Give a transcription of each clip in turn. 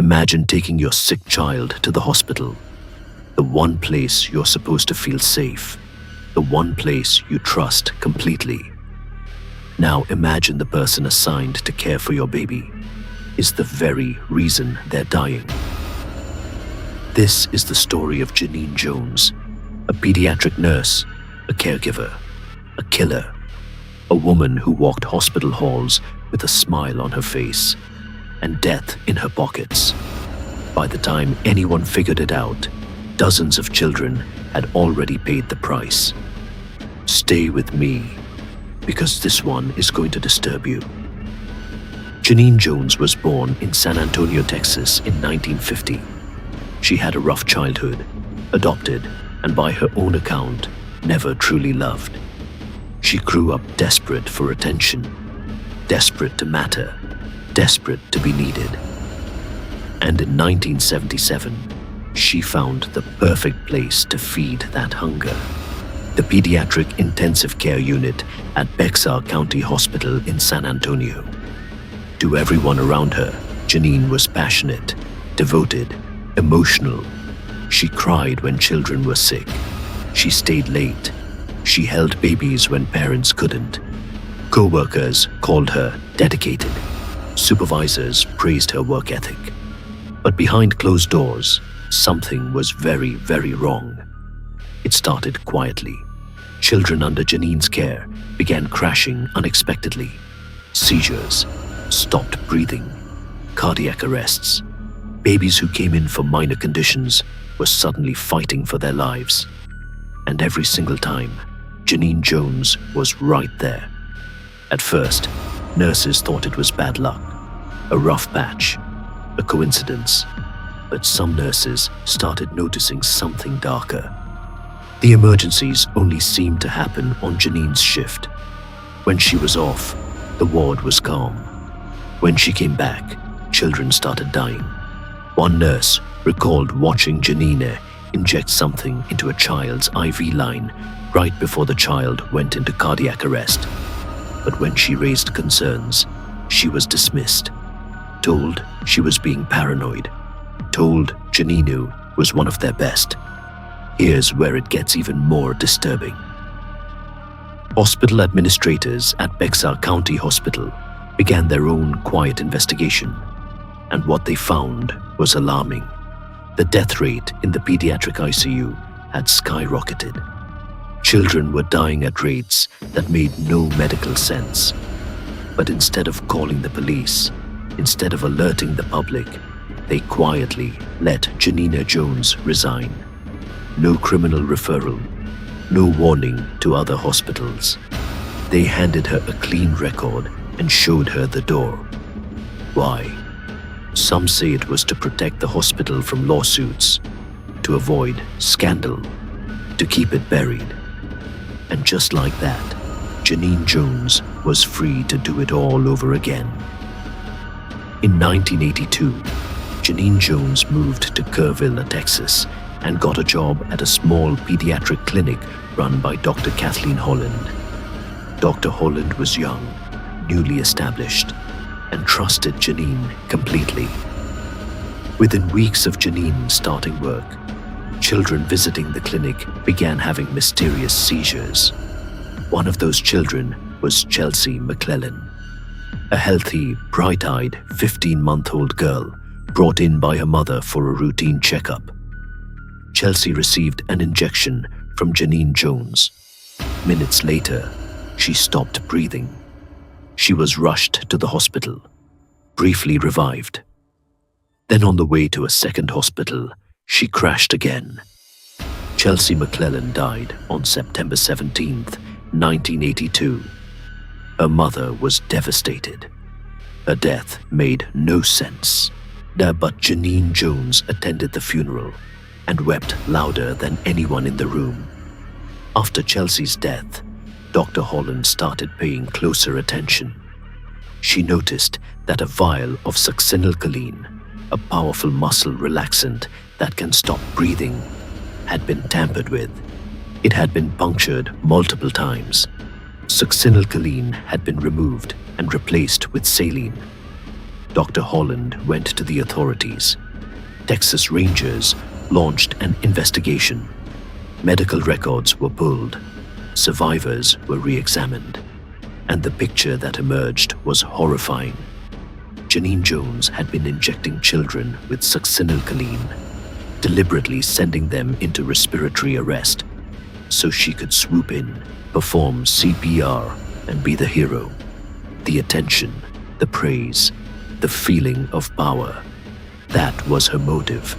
Imagine taking your sick child to the hospital, the one place you're supposed to feel safe, the one place you trust completely. Now imagine the person assigned to care for your baby is the very reason they're dying. This is the story of Genene Jones, a pediatric nurse, a caregiver, a killer, a woman who walked hospital halls with a smile on her face and death in her pockets. By the time anyone figured it out, dozens of children had already paid the price. Stay with me, because this one is going to disturb you. Genene Jones was born in San Antonio, Texas in 1950. She had a rough childhood, adopted, and by her own account, never truly loved. She grew up desperate for attention, desperate to matter, desperate to be needed. And in 1977, she found the perfect place to feed that hunger. The Pediatric Intensive Care Unit at Bexar County Hospital in San Antonio. To everyone around her, Genene was passionate, devoted, emotional. She cried when children were sick. She stayed late. She held babies when parents couldn't. Co-workers called her dedicated. Supervisors praised her work ethic. But behind closed doors, something was very, very wrong. It started quietly. Children under Genene's care began crashing unexpectedly. Seizures, stopped breathing, cardiac arrests. Babies who came in for minor conditions were suddenly fighting for their lives. And every single time, Genene Jones was right there. At first, nurses thought it was bad luck, a rough patch, a coincidence. But some nurses started noticing something darker. The emergencies only seemed to happen on Genene's shift. When she was off, the ward was calm. When she came back, children started dying. One nurse recalled watching Genene inject something into a child's IV line right before the child went into cardiac arrest. But when she raised concerns, she was dismissed, told she was being paranoid, told Genene was one of their best. Here's where it gets even more disturbing. Hospital administrators at Bexar County Hospital began their own quiet investigation, and what they found was alarming. The death rate in the pediatric ICU had skyrocketed. Children were dying at rates that made no medical sense. But instead of calling the police, instead of alerting the public, they quietly let Genene Jones resign. No criminal referral, no warning to other hospitals. They handed her a clean record and showed her the door. Why? Some say it was to protect the hospital from lawsuits, to avoid scandal, to keep it buried. And just like that, Genene Jones was free to do it all over again. In 1982, Genene Jones moved to Kerrville, Texas, and got a job at a small pediatric clinic run by Dr. Kathleen Holland. Dr. Holland was young, newly established, and trusted Genene completely. Within weeks of Genene starting work, children visiting the clinic began having mysterious seizures. One of those children was Chelsea McClellan, a healthy, bright-eyed 15-month-old girl brought in by her mother for a routine checkup. Chelsea received an injection from Genene Jones. Minutes later, she stopped breathing. She was rushed to the hospital, briefly revived. Then on the way to a second hospital, she crashed again. Chelsea McClellan died on September 17th, 1982. Her mother was devastated. Her death made no sense. But Genene Jones attended the funeral and wept louder than anyone in the room. After Chelsea's death, Dr. Holland started paying closer attention. She noticed that a vial of succinylcholine, a powerful muscle relaxant that can stop breathing, had been tampered with. It had been punctured multiple times. Succinylcholine had been removed and replaced with saline. Dr. Holland went to the authorities. Texas Rangers launched an investigation. Medical records were pulled. Survivors were re-examined. And the picture that emerged was horrifying. Genene Jones had been injecting children with succinylcholine, deliberately sending them into respiratory arrest so she could swoop in, perform CPR, and be the hero. The attention, the praise, the feeling of power. That was her motive.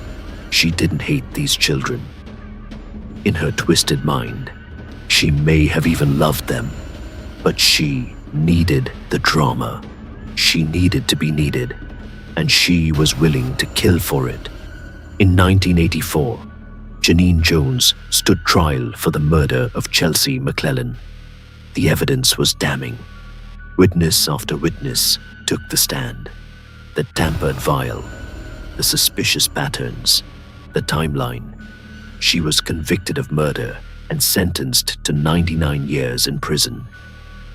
She didn't hate these children. In her twisted mind, she may have even loved them, but she needed the drama. She needed to be needed, and she was willing to kill for it. In 1984, Genene Jones stood trial for the murder of Chelsea McClellan. The evidence was damning. Witness after witness took the stand. The tampered vial, the suspicious patterns, the timeline. She was convicted of murder and sentenced to 99 years in prison.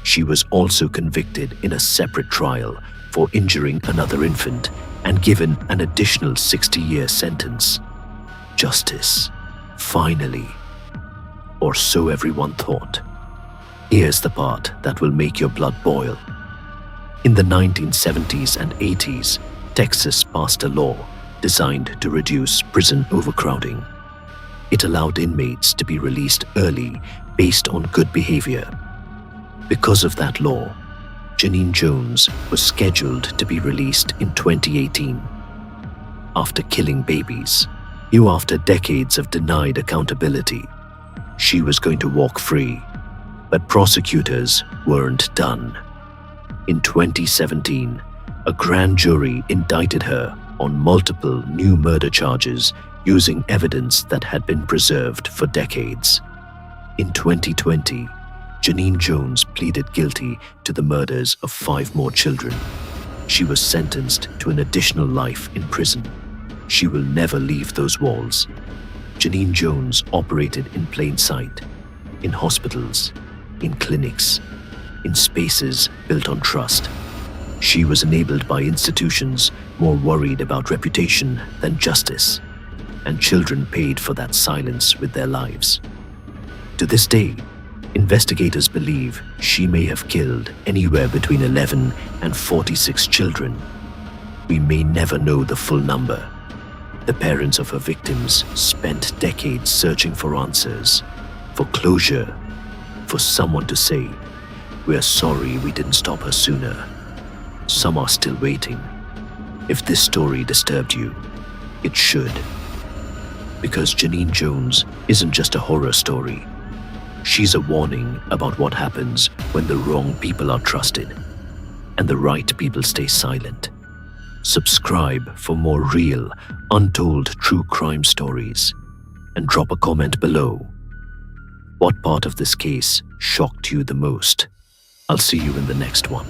She was also convicted in a separate trial for injuring another infant and given an additional 60-year sentence. Justice, finally. Or so everyone thought. Here's the part that will make your blood boil. In the 1970s and 80s, Texas passed a law designed to reduce prison overcrowding. It allowed inmates to be released early based on good behavior. Because of that law, Genene Jones was scheduled to be released in 2018. After killing babies, after decades of denied accountability, she was going to walk free. But prosecutors weren't done. In 2017, a grand jury indicted her on multiple new murder charges using evidence that had been preserved for decades. In 2020, Genene Jones pleaded guilty to the murders of 5 more children. She was sentenced to an additional life in prison. She will never leave those walls. Genene Jones operated in plain sight, in hospitals, in clinics, in spaces built on trust. She was enabled by institutions more worried about reputation than justice, and children paid for that silence with their lives. To this day, investigators believe she may have killed anywhere between 11 and 46 children. We may never know the full number. The parents of her victims spent decades searching for answers, for closure, for someone to say, "We're sorry we didn't stop her sooner." Some are still waiting. If this story disturbed you, it should. Because Genene Jones isn't just a horror story. She's a warning about what happens when the wrong people are trusted and the right people stay silent. Subscribe for more real, untold true crime stories and drop a comment below. What part of this case shocked you the most? I'll see you in the next one.